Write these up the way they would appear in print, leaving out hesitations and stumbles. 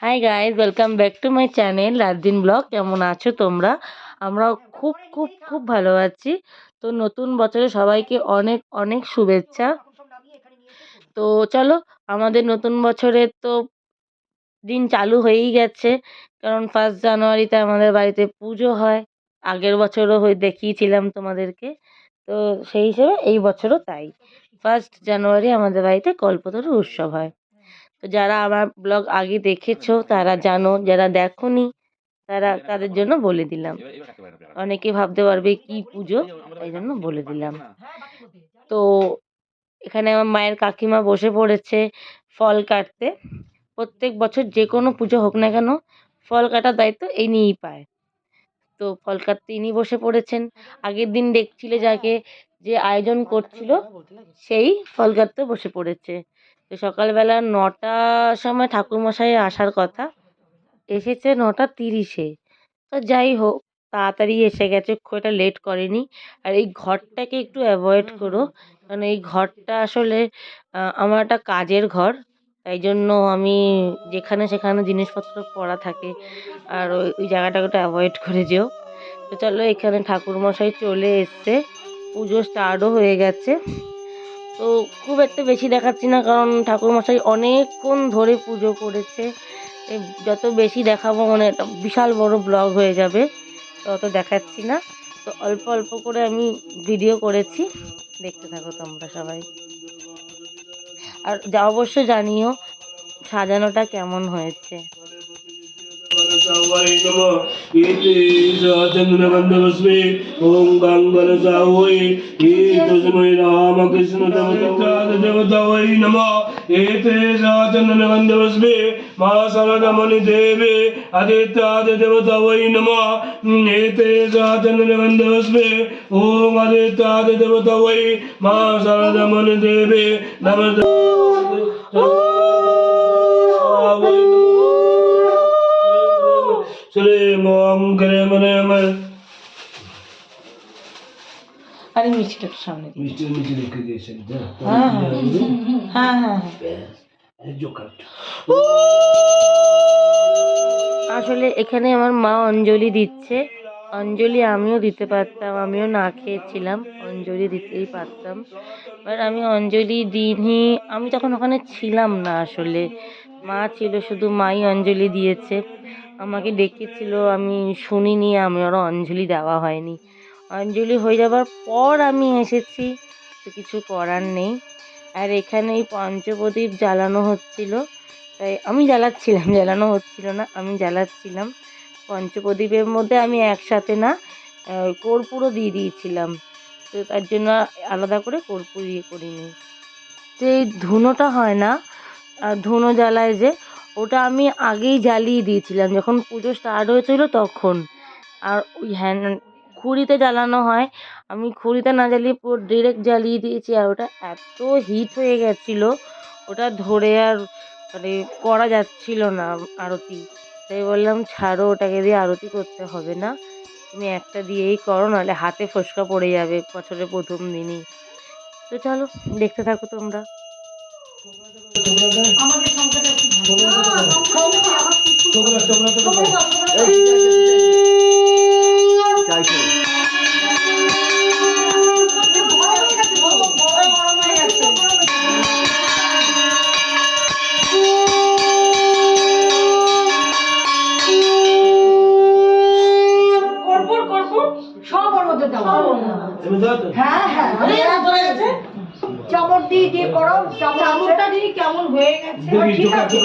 Hi guys, welcome back to my channel রাতদিন blog. কেমন আছো তোমরা? আমরাও খুব খুব খুব ভালো আছি। তো নতুন বছরে সবাইকে অনেক অনেক শুভেচ্ছা। তো চলো, আমাদের নতুন বছরের তো দিন চালু হয়েই গেছে, কারণ 1 জানুয়ারিতে আমাদের বাড়িতে পুজো হয়। আগের বছরও দেখিয়েছিলাম তোমাদেরকে। তো সেই হিসেবে এই বছরও তাই, 1 জানুয়ারি আমাদের বাড়িতে কল্পতরু উৎসব হয়। তো যারা আমার ব্লগ আগে দেখেছো তারা জানো, যারা দেখোনি তাদের জন্য বলে দিলাম। অনেকে ভাবতে পারবে কি পুজো, তাই জন্য বলে দিলাম। তো এখানে আমার মায়ের কাকিমা বসে পড়েছে ফল কাটতে। প্রত্যেক বছর যে কোনো পুজো হোক না কেন, ফল কাটার দায়িত্ব ইনিই পায়। তো ফল কাটতে ইনি বসে পড়েছেন। আগের দিন দেখছিলে যে আয়োজন করছিল, সেই ফল কাটতে বসে পড়েছে। তো সকালবেলা 9টার সময় ঠাকুরমশাই আসার কথা, এসেছে 9টা 30-এ। তো যাই হোক, তাড়াতাড়ি এসে গেছে, খুব একটা লেট করেনি। আর এই ঘরটাকে একটু অ্যাভয়েড করো, কারণ এই ঘরটা আসলে আমার একটা কাজের ঘর। তাই জন্য আমি যেখানে সেখানে জিনিসপত্র পড়া থাকে, আর ওই জায়গাটাকে একটু অ্যাভয়েড করে যেও। তো চলো, এখানে ঠাকুরমশাই চলে এসছে, পুজো স্টার্টও হয়ে গেছে। তো খুব একটা বেশি দেখাচ্ছি না, কারণ ঠাকুরমশাই অনেকক্ষণ ধরে পুজো করেছে। যত বেশি দেখাবো মানে একটা বিশাল বড় ব্লগ হয়ে যাবে, তো অত দেখাচ্ছি না। তো অল্প অল্প করে আমি ভিডিও করেছি, দেখতে থাকো তোমরা সবাই। আর অবশ্যই জানিও সাজানোটা কেমন হয়েছে। वै नमः इति चन्द्रगन्धवस्मे ॐ गङ्गनसा वै एतस्मै रामकृष्ण देवता वै नमः एते चन्द्रगन्धवस्मे मा सरदमणि देवे आदित्याद देवता वै नमः एते चन्द्रगन्धवस्मे ॐ आदित्याद देवता वै मा सरदमणि देवे नमः আরে মিষ্টিটা একটু সামনে দিই। মিষ্টি রেখে দিয়েছেন। হ্যাঁ হ্যাঁ হ্যাঁ। আসলে এখানে আমার মা অঞ্জলি দিচ্ছে। অঞ্জলি আমিও দিতে পারতাম, আমিও না খেয়েছিলাম, অঞ্জলি দিতেই পারতাম। বাট আমি অঞ্জলি দিইনি, আমি তখন ওখানে ছিলাম না। আসলে মা ছিল, শুধু মাই অঞ্জলি দিয়েছে। আমাকে ডেকেছিল, আমি শুনিনি, আমি ওরা অঞ্জলি দেওয়া হয়নি। অঞ্জলি হয়ে যাবার পর আমি এসেছি, তো কিছু করার নেই। আর এখানে এই পঞ্চপ্রদীপ জ্বালানো হচ্ছিল, তাই আমি জ্বালাচ্ছিলাম, জ্বালানো হচ্ছিল না, আমি জ্বালাচ্ছিলাম। পঞ্চপ্রদীপের মধ্যে আমি একসাথে না, কর্পূরও দিয়ে দিয়েছিলাম, তো তার জন্য আলাদা করে কর্পূর করিনি। যে ধুনোটা হয় না, ধুনো জ্বালায় যে, ওটা আমি আগেই জ্বালিয়ে দিয়েছিলাম যখন পুজো স্টার্ট হয়েছিল তখন। আর ওই খুঁড়িতে জ্বালানো হয়, আমি খুঁড়িতে না জ্বালিয়ে পুরো ডিরেক্ট জ্বালিয়ে দিয়েছি। আর ওটা এত হিট হয়ে গেছিলো, ওটা ধরে আর মানে করা যাচ্ছিল না আরতি। তাই বললাম ছাড়ো, ওটাকে দিয়ে আরতি করতে হবে না, তুমি একটা দিয়েই করো, নাহলে হাতে ফোসকা পড়ে যাবে বছরের প্রথম দিনই। তো চলো, দেখতে থাকো তোমরা। চামচ দিয়ে করো, চামচটা দিয়ে কেমন হয়ে গেছে ঠিক আছে।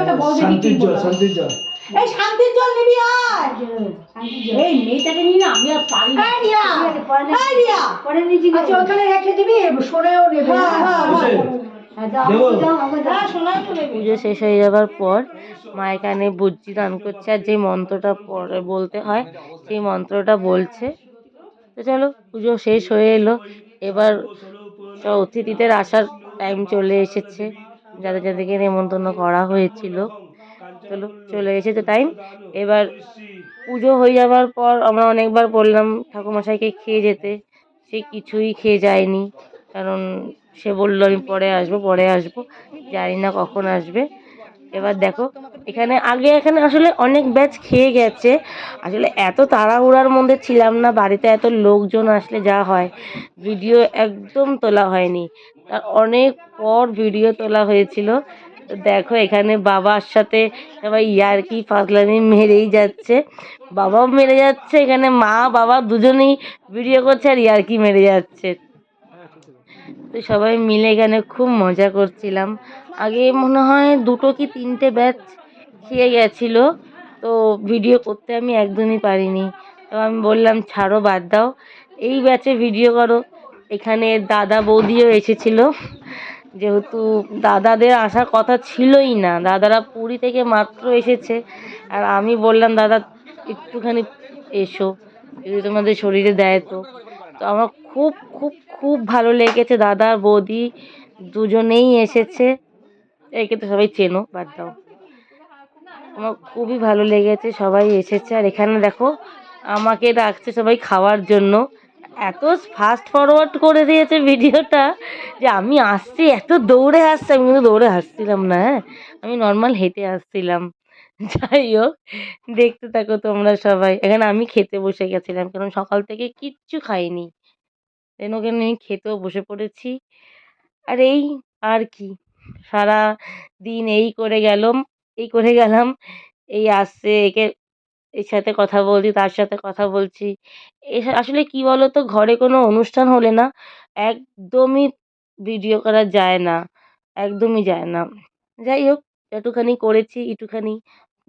একটা বড় দেখি শান্তির কিনবো জল না। শান্তির জল এই শান্তির জল নিবি আয়। এই মেয়েটাকে নিয়ে না আমি আর পারি না। এই রিয়া, এই রিয়া। আচ্ছা ওখানে রেখে দিবি, সোনাও নেবে। বসে দেবো সোনাও তো নেবে। পুজো শেষ হয়ে যাবার পর মা এখানে বুজ্জি দান করছে আর যে মন্ত্রটা পরে বলতে হয় সেই মন্ত্রটা বলছে। তো চলো পুজো শেষ হয়ে এলো, এবার সব অতিথিদের আসার টাইম চলে এসেছে, যাদের যাদেরকে নেমন্তন্ন করা হয়েছিল চলে এসেছে টাইম। এবার পুজো হয়ে যাবার পর আমরা অনেকবার বললাম ঠাকুরমশাইকে খেয়ে যেতে, সে কিছুই খেয়ে যায়নি, কারণ সে বললো আমি পরে আসবো, জানি না কখন আসবে। এবার দেখো এখানে আসলে অনেক ব্যাচ খেয়ে গেছে, আসলে এত তাড়াহুড়ার মধ্যে ছিলাম না, বাড়িতে এত লোকজন আসলে যা হয় ভিডিও একদম তোলা হয়নি, তার অনেক পর ভিডিও তোলা হয়েছিল। তো দেখো এখানে বাবার সাথে সবাই ইয়ার্কি ফাজলামি মেরেই যাচ্ছে, বাবাও মেরে যাচ্ছে, এখানে মা বাবা দুজনেই ভিডিও করছে আর ইয়ার্কি মেরে যাচ্ছে। তো সবাই মিলে এখানে খুব মজা করছিলাম। আগে মনে হয় 2 কি 3টে ব্যাচ খেয়ে গেছিলো, তো ভিডিও করতে আমি একদমই পারিনি। তো আমি বললাম ছাড়ো, বাদ দাও, এই ব্যাচে ভিডিও করো। এখানে দাদা বৌদিও এসেছিলো, যেহেতু দাদাদের আসার কথা ছিলই না, দাদারা পুরী থেকে মাত্র এসেছে, আর আমি বললাম দাদা একটুখানি এসো যদি তোমাদের শরীরে দেয়। তো তো আমার খুব খুব খুব ভালো লেগেছে, দাদা আর বৌদি দুজনেই এসেছে, একে তো সবাই চেনো, বাদ দাও। আমার খুবই ভালো লেগেছে, সবাই এসেছে। আর এখানে দেখো আমাকে ডাকছে সবাই খাওয়ার জন্য, এত ফাস্ট ফরওয়ার্ড করে দিয়েছে ভিডিওটা যে আমি আসছি, এত দৌড়ে আসছে, আমি কিন্তু দৌড়ে আসছিলাম না, হ্যাঁ আমি নর্মাল হেঁটে আসছিলাম। যাই হোক, দেখতে থাকো তোমরা সবাই। এখানে আমি খেতে বসে গেছিলাম, কারণ সকাল থেকে কিচ্ছু খাইনি, দেন ওখানে আমি খেতেও বসে পড়েছি। আর এই আর কি, সারা দিন এই করে গেলাম, এই আসছে একে, এর সাথে কথা বলছি, তার সাথে কথা বলছি। আসলে কি বলতো, ঘরে কোনো অনুষ্ঠান হলে না একদমই ভিডিও করা যায় না, একদমই যায় না। যাই হোক, একটুখানি করেছি, একটুখানি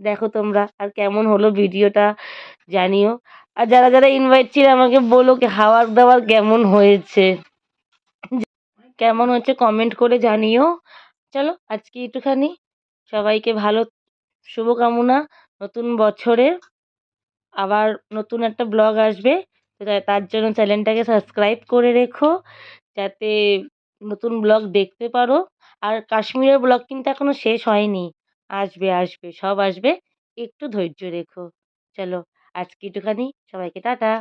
দেখো তোমরা, আর কেমন হলো ভিডিওটা জানিও। আর যারা যারা ইনভাইট ছিল আমাকে বলো কি খাবার দাবার কেমন হচ্ছে কমেন্ট করে জানিও। চলো আজকে একটুখানি, সবাইকে ভালো শুভকামনা নতুন বছরের। আবার নতুন একটা ব্লগ আসবে, তো তার জন্য চ্যানেলটাকে সাবস্ক্রাইব করে রেখো, যাতে নতুন ব্লগ দেখতে পারো। আর কাশ্মীরের ব্লগ কিন্তু এখনো শেষ হয়নি, আসবে সব আসবে, একটু ধৈর্য রেখো। চলো আজকে একটুখানি, সবাইকে টাটা।